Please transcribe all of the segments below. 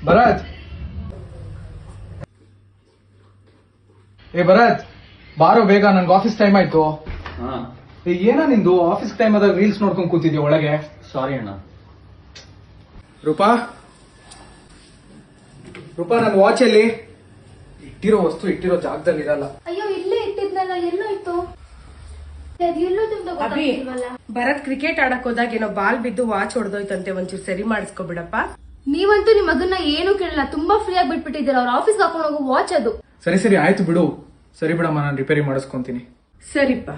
ಭರತ್, ಭರತ್ ಬಾರೋ ಬೇಗ, ನನ್ಗೆ ಆಫೀಸ್ ಟೈಮ್ ಆಯ್ತು. ಏನ ನಿಂದು ಆಫೀಸ್ ಟೈಮ್ ಆದಾಗ ರೀಲ್ಸ್ ನೋಡ್ಕೊಂಡ್ ಕೂತಿದ್ಯಾ ಒಳಗೆ? ಸಾರಿ ಅಣ್ಣ. ರೂಪಾ, ನನ್ ವಾಚ್ ಅಲ್ಲಿ ಇಟ್ಟಿರೋ ವಸ್ತು ಇಟ್ಟಿರೋ ಜಾಗದಲ್ಲಿ ಇರಲ್ಲ. ಅಯ್ಯೋ, ಇಲ್ಲೇ ಇಟ್ಟಿದ್ನಲ್ಲ, ಎಲ್ಲೋ ಇತ್ತು. ಭರತ್ ಕ್ರಿಕೆಟ್ ಆಡಕ್ ಹೋದಾಗ ಏನೋ ಬಾಲ್ ಬಿದ್ದು ವಾಚ್ ಹೊಡೆದೋಯ್ತಂತೆ, ಒಂಚೂರು ಸರಿ ಮಾಡಿಸ್ಕೊಬಿಡಪ್ಪ. ನೀವಂತೂ ನಿಮ್ ಮಗನ್ನ ಏನು ಕೇಳಲ್ಲ, ತುಂಬಾ ಫ್ರೀ ಆಗಿ ಬಿಟ್ಬಿಟ್ಟಿದ್ದೀರ. ಅವ್ರ ಆಫೀಸ್ ಹಾಕೊಂಡು ಹೋಗೋ ವಾಚ್ ಅದು. ಸರಿ ಆಯ್ತು ಬಿಡು. ಸರಿ ಬಿಡಮ್ಮ, ನಾನು ರಿಪೇರಿ ಮಾಡಿಸ್ಕೊಂತೀನಿ. ಸರಿಪ್ಪ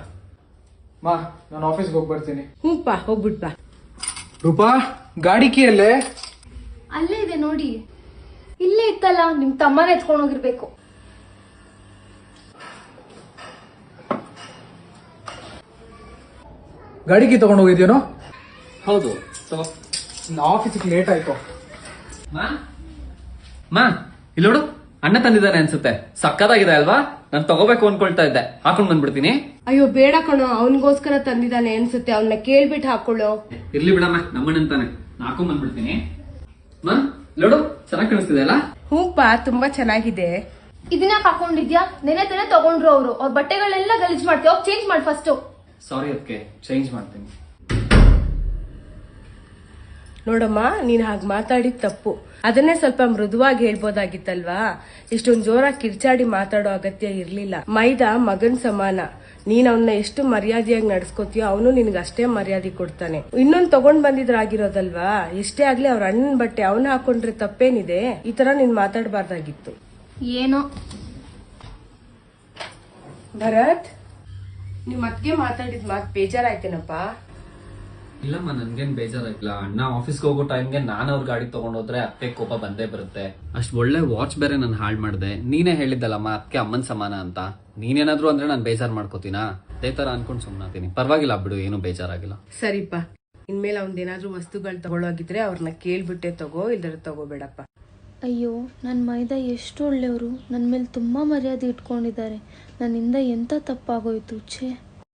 ಮಾ, ನಾನು ಆಫೀಸ್ಗೆ ಹೋಗಿ ಬರ್ತೀನಿ. ಹ್ಞೂಪ್ಪ, ಹೋಗ್ಬಿಟ್ ಬಾ. ರೂಪಾ, ಗಾಡಿ ಕೀ ಅಲ್ಲೇ? ಅಲ್ಲೇ ಇದೆ ನೋಡಿ. ಇಲ್ಲೇ ಇತ್ತಲ್ಲ, ನಿಮ್ ತಮ್ಮನ ಎತ್ಕೊಂಡು ಹೋಗಿರ್ಬೇಕು. ಗಾಡಿ ಕೀ ತಗೊಂಡು ಹೋಗಿದ್ಯೇನೋ? ಹೌದು. ಆಫೀಸಿಗೆ ಲೇಟ್ ಆಯ್ತು. ಮಾ ಇಲ್ಲೋಡು, ಅಣ್ಣ ತಂದಿದ್ದಾನೆ ಅನ್ಸುತ್ತೆ. ಸಕ್ಕದಾಗಿದೆ ಅಲ್ವಾ? ನಾನು ತಗೋಬೇಕು ಅನ್ಕೊಳ್ತಾ ಇದ್ದೆ. ಹಾಕೊಂಡ್ ಬಂದ್ಬಿಡ್ತೀನಿ. ಅಯ್ಯೋ ಬೇಡ ಕಣೋ, ಅವನಿಗೋಸ್ಕರ ತಂದಿದ್ದಾನೆ ಅನ್ಸುತ್ತೆ. ಅವನ್ನ ಕೇಳ್ಬಿಟ್ಟು ಹಾಕೊಳ್ಳೋ. ಇರ್ಲಿ ಬಿಡಮ್ಮ, ನಮ್ಮಣ್ಣಂತಾನೆ. ಹಾಕೊಂಡ್ ಬಂದ್ಬಿಡ್ತೀನಿ. ಮಾ ಇಲ್ಲೋಡು, ಚೆನ್ನಾಗಿ ಕಾಣಿಸ್ತಿದೆ ಅಲ್ಲ? ಹ್ಞೂಪ್ಪ, ತುಂಬಾ ಚೆನ್ನಾಗಿದೆ. ಇದನ್ನ ಹಾಕೊಂಡಿದ್ಯಾ? ನೆನೆ ತಾನೆ ತಗೊಂಡ್ರು ಅವರು. ಅವ್ರ ಬಟ್ಟೆಗಳೆಲ್ಲ ಗಲೀಜ್ ಮಾಡ್ತೀವಿ. ಹೋಗಿ ಚೇಂಜ್ ಮಾಡಿ ಫಸ್ಟ್. ಸಾರಿ, ಅದಕ್ಕೆ ಚೇಂಜ್ ಮಾಡ್ತೀನಿ. ನೋಡಮ್ಮ, ನೀನ್ ಹಾಗೆ ಮಾತಾಡಿದ್ ತಪ್ಪು. ಅದನ್ನೇ ಸ್ವಲ್ಪ ಮೃದುವಾಗಿ ಹೇಳ್ಬೋದಾಗಿತ್ತಲ್ವಾ? ಇಷ್ಟೊಂದು ಜೋರಾಗಿ ಕಿರ್ಚಾಡಿ ಮಾತಾಡೋ ಅಗತ್ಯ ಇರ್ಲಿಲ್ಲ. ಮೈದಾ ಮಗನ್ ಸಮಾನ. ನೀನ್ ಅವನ್ನ ಎಷ್ಟು ಮರ್ಯಾದೆಯಾಗಿ ನಡ್ಸ್ಕೊತೀಯೋ ಅವನು ನಿನ್ಗೆ ಅಷ್ಟೇ ಮರ್ಯಾದೆ ಕೊಡ್ತಾನೆ. ಇನ್ನೊಂದು ತಗೊಂಡ್ ಬಂದಿದ್ರಾಗಿರೋದಲ್ವಾ? ಎಷ್ಟೇ ಆಗ್ಲಿ ಅವ್ರ ಅಣ್ಣನ ಬಟ್ಟೆ ಅವನ ಹಾಕೊಂಡ್ರೆ ತಪ್ಪೇನಿದೆ? ಈ ತರ ನೀನ್ ಮಾತಾಡಬಾರ್ದಾಗಿತ್ತು. ಏನೋ ಭರತ್, ನಿಮ್ ಅತ್ತಿಗೆ ಮಾತಾಡಿದ್ ಮಾತು ಬೇಜಾರಾಯ್ತೇನಪ್ಪ? ಇಲ್ಲಮ್ಮ, ನನ್ಗೇನ್ ಬೇಜಾರಾಗಿಲ್ಲ. ಅಣ್ಣ ಆಫೀಸ್ಗೆ ಹೋಗೋ ಟೈಮ್ಗೆ ನಾನು ಅವ್ರ ಗಾಡಿ ತಗೊಂಡೋದ್ರೆ ಅತ್ತೆ ಕೋಪ ಬಂದೇ ಬರುತ್ತೆ. ಅಷ್ಟ್ ಒಳ್ಳೆ ವಾಚ್ ಬೇರೆ ನಾನು ಹಾಳು ಮಾಡಿದೆ. ನೀನೇ ಹೇಳಿದ್ದಲ್ಲಮ್ಮ, ಅದಕ್ಕೆ ಅಮ್ಮನ್ ಸಮಾನ ಅಂತ. ನೀನೇನಾದ್ರು ಅಂದ್ರೆ ನಾನು ಬೇಜಾರ್ ಮಾಡ್ಕೋತೀನಾ? ಅದೇ ತರ ಅನ್ಕೊಂಡ್ ಸುಮ್ನಾತೀನಿ. ಪರವಾಗಿಲ್ಲ ಬಿಡು, ಏನು ಬೇಜಾರಾಗಿಲ್ಲ. ಸರಿಪ್ಪ, ಇನ್ಮೇಲೆ ಅವ್ನ್ದೇನಾದ್ರೂ ವಸ್ತುಗಳು ತಗೊಳೋಗಿದ್ರೆ ಅವ್ರನ್ನ ಕೇಳ್ಬಿಟ್ಟೆ ತಗೋ, ಇಲ್ದ್ರೆ ತಗೋಬೇಡಪ್ಪ. ಅಯ್ಯೋ, ನನ್ನ ಮೈದಾ ಎಷ್ಟು ಒಳ್ಳೆಯವರು. ನನ್ನ ಮೇಲೆ ತುಂಬ ಮರ್ಯಾದೆ ಇಟ್ಕೊಂಡಿದ್ದಾರೆ. ನನ್ನಿಂದ ಎಂಥ ತಪ್ಪಾಗೋಯ್ತು. ಛೇ.